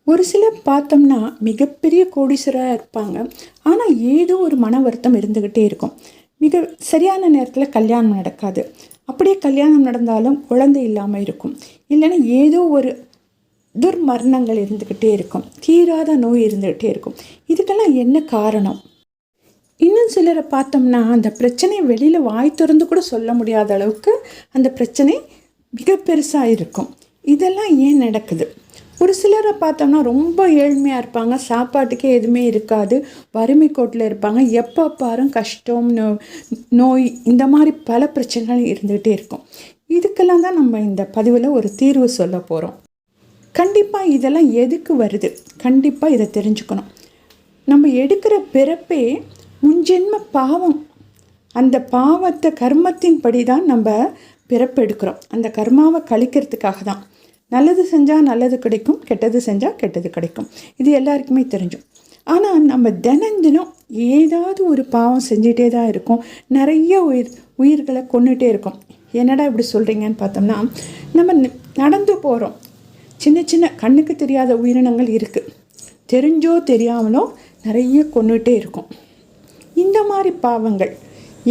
ஒரு சிலர் பார்த்தோம்னா மிகப்பெரிய கோடீஸ்வரராக இருப்பாங்க. ஆனால் ஏதோ ஒரு மன வருத்தம் இருந்துக்கிட்டே இருக்கும். மிக சரியான நேரத்தில் கல்யாணம் நடக்காது. அப்படியே கல்யாணம் நடந்தாலும் குழந்தை இல்லாமல் இருக்கும். இல்லைன்னா ஏதோ ஒரு துர்மரணங்கள் இருந்துக்கிட்டே இருக்கும். தீராத நோய் இருந்துக்கிட்டே இருக்கும். இதுக்கெல்லாம் என்ன காரணம்? இன்னும் சிலரை பார்த்தோம்னா அந்த பிரச்சனையை வெளியில் வாய் திறந்து கூட சொல்ல முடியாத அளவுக்கு அந்த பிரச்சனை மிக பெருசாக இருக்கும். இதெல்லாம் ஏன் நடக்குது? ஒரு சிலரை பார்த்தோம்னா ரொம்ப ஏழ்மையாக இருப்பாங்க. சாப்பாட்டுக்கே எதுவுமே இருக்காது. வறுமை கோட்டில் இருப்பாங்க. எப்போ பாரும் கஷ்டம், நோய், இந்த மாதிரி பல பிரச்சனைகள் இருந்துகிட்டே இருக்கும். இதுக்கெல்லாம் தான் நம்ம இந்த பதிவில் ஒரு தீர்வு சொல்ல போகிறோம். கண்டிப்பாக இதெல்லாம் எதுக்கு வருது? கண்டிப்பாக இதை தெரிஞ்சுக்கணும். நம்ம எடுக்கிற பிறப்பே முன்ஜென்ம பாவம். அந்த பாவத்தை கர்மத்தின் படி தான் நம்ம பிறப்பு எடுக்கிறோம். அந்த கர்மாவை கழிக்கிறதுக்காக தான். நல்லது செஞ்சால் நல்லது கிடைக்கும், கெட்டது செஞ்சால் கெட்டது கிடைக்கும். இது எல்லாருக்குமே தெரிஞ்சும். ஆனால் நம்ம தினம் ஏதாவது ஒரு பாவம் செஞ்சிட்டே தான் இருக்கோம். நிறைய உயிர்களை கொண்டுகிட்டே இருக்கோம். என்னடா இப்படி சொல்கிறீங்கன்னு பார்த்தோம்னா, நம்ம நடந்து போகிறோம். சின்ன சின்ன கண்ணுக்கு தெரியாத உயிரினங்கள் இருக்குது. தெரிஞ்சோ தெரியாமலோ நிறைய கொண்டுகிட்டே இருக்கும். இந்த மாதிரி பாவங்கள்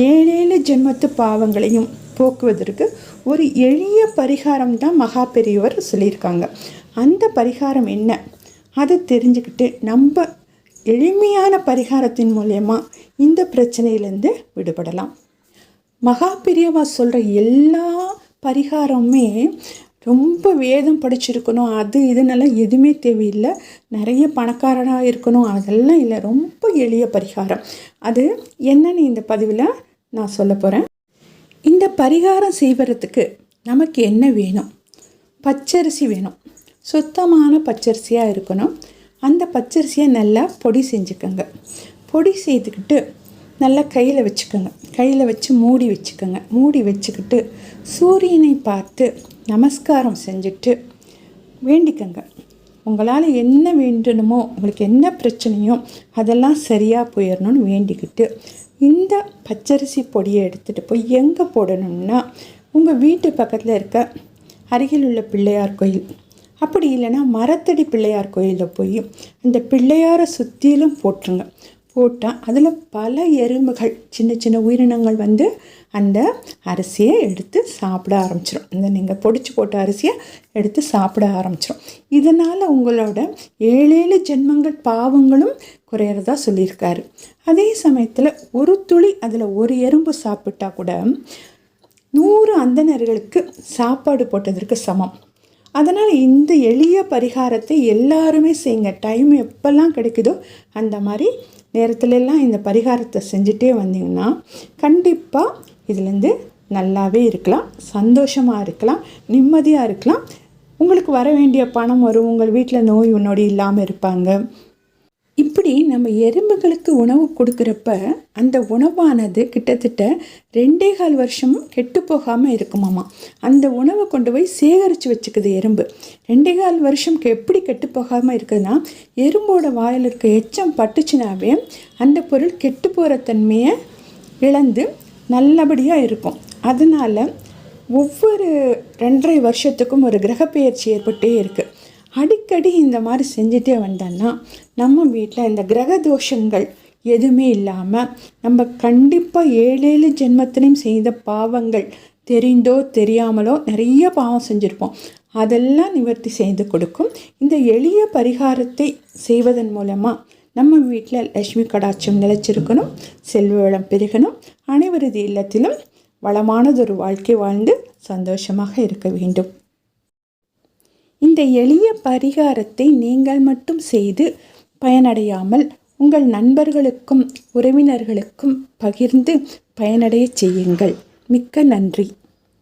7 ஜென்மத்து பாவங்களையும் போக்குவதற்கு ஒரு எளிய பரிகாரம் தான் மகா பெரியவர் சொல்லியிருக்காங்க. அந்த பரிகாரம் என்ன? அதை தெரிஞ்சுக்கிட்டு நம்ம எளிமையான பரிகாரத்தின் மூலயமா இந்த பிரச்சனையிலேருந்து விடுபடலாம். மகா பெரியவா சொல்கிற எல்லா பரிகாரமுமே ரொம்ப வேதம் படிச்சிருக்கணும், அது இதுன்னெல்லாம் எதுவுமே தேவையில்லை. நிறைய பணக்காரனாக இருக்கணும், அதெல்லாம் இல்லை. ரொம்ப எளிய பரிகாரம். அது என்னன்னு இந்த பதிவில் நான் சொல்ல போகிறேன். இந்த பரிகாரம் செய்வதற்கு நமக்கு என்ன வேணும்? பச்சரிசி வேணும். சுத்தமான பச்சரிசியாக இருக்கணும். அந்த பச்சரிசியை நல்லா பொடி செஞ்சுக்கோங்க. பொடி செய்துக்கிட்டு நல்லா கையில் வச்சுக்கோங்க. கையில் வச்சு மூடி வச்சுக்கோங்க. மூடி வச்சுக்கிட்டு சூரியனை பார்த்து நமஸ்காரம் செஞ்சுட்டு வேண்டிக்கோங்க. உங்களால் என்ன வேண்டணுமோ, உங்களுக்கு என்ன பிரச்சனையோ அதெல்லாம் சரியாக போயிடணும்னு வேண்டிக்கிட்டு இந்த பச்சரிசி பொடியை எடுத்துகிட்டு போய் எங்கே போடணும்னா, உங்கள் வீட்டு பக்கத்தில் இருக்க அருகில் உள்ள பிள்ளையார் கோயில், அப்படி இல்லைன்னா மரத்தடி பிள்ளையார் கோயிலில் போய் அந்த பிள்ளையாரை சுற்றிலும் போட்டுருங்க. போட்டால் அதில் பல எறும்புகள், சின்ன சின்ன உயிரினங்கள் வந்து அந்த அரிசியை எடுத்து சாப்பிட ஆரம்பிச்சிடும். இந்த நீங்கள் பொடிச்சு போட்ட அரிசியை எடுத்து சாப்பிட ஆரம்பிச்சிடும். இதனால் உங்களோட 7 ஜென்மங்கள் பாவங்களும் குறையிறதா சொல்லியிருக்காரு. அதே சமயத்தில் ஒரு துளி அதில் ஒரு எறும்பு சாப்பிட்டா கூட 100 அந்தணர்களுக்கு சாப்பாடு போட்டதற்கு சமம். அதனால் இந்த எளிய பரிகாரத்தை எல்லாருமே செய்யுங்க. டைம் எப்போல்லாம் கிடைக்குதோ அந்த மாதிரி நேரத்துலலாம் இந்த பரிகாரத்தை செஞ்சுட்டே வந்தீங்கன்னா கண்டிப்பாக இதுலேருந்து நல்லாவே இருக்கலாம், சந்தோஷமாக இருக்கலாம், நிம்மதியாக இருக்கலாம். உங்களுக்கு வர வேண்டிய பணம் வரும். உங்கள் வீட்டில் நோய் நொடி இல்லாமல் இருப்பாங்க. இப்படி நம்ம எறும்புகளுக்கு உணவு கொடுக்குறப்ப அந்த உணவானது கிட்டத்தட்ட 2.25 வருஷமும் கெட்டு போகாமல் இருக்குமாம்மா. அந்த உணவை கொண்டு போய் சேகரித்து வச்சுக்குது எறும்பு. 2.25 வருஷம்க்கு எப்படி கெட்டு போகாமல் இருக்குதுன்னா, எறும்போட வாயில் இருக்க எச்சம் பட்டுச்சுனாவே அந்த பொருள் கெட்டு போகிற தன்மையை இழந்து நல்லபடியாக இருக்கும். அதனால் ஒவ்வொரு 2.5 வருஷத்துக்கும் ஒரு கிரகப்பெயர்ச்சி ஏற்பட்டே இருக்குது. அடிக்கடி இந்த மாதிரி செஞ்சுட்டே வந்தோன்னா நம்ம வீட்டில் இந்த கிரக தோஷங்கள் எதுவுமே இல்லாமல் நம்ம கண்டிப்பாக 7 ஜென்மத்திலையும் செய்த பாவங்கள், தெரிந்தோ தெரியாமலோ நிறைய பாவம் செஞ்சுருப்போம், அதெல்லாம் நிவர்த்தி செய்து கொடுக்கும். இந்த எளிய பரிகாரத்தை செய்வதன் மூலமாக நம்ம வீட்டில் லட்சுமி கடாட்சம் நிலைச்சிருக்கணும், செல்வ வளம் பெருகணும், அனைவரது இல்லத்திலும் வளமானதொரு வாழ்க்கை வாழ்ந்து சந்தோஷமாக இருக்க வேண்டும். இந்த எளிய பரிகாரத்தை நீங்கள் மட்டும் செய்து பயனடையாமல் உங்கள் நண்பர்களுக்கும் உறவினர்களுக்கும் பகிர்ந்து பயனடைய செய்யுங்கள். மிக்க நன்றி.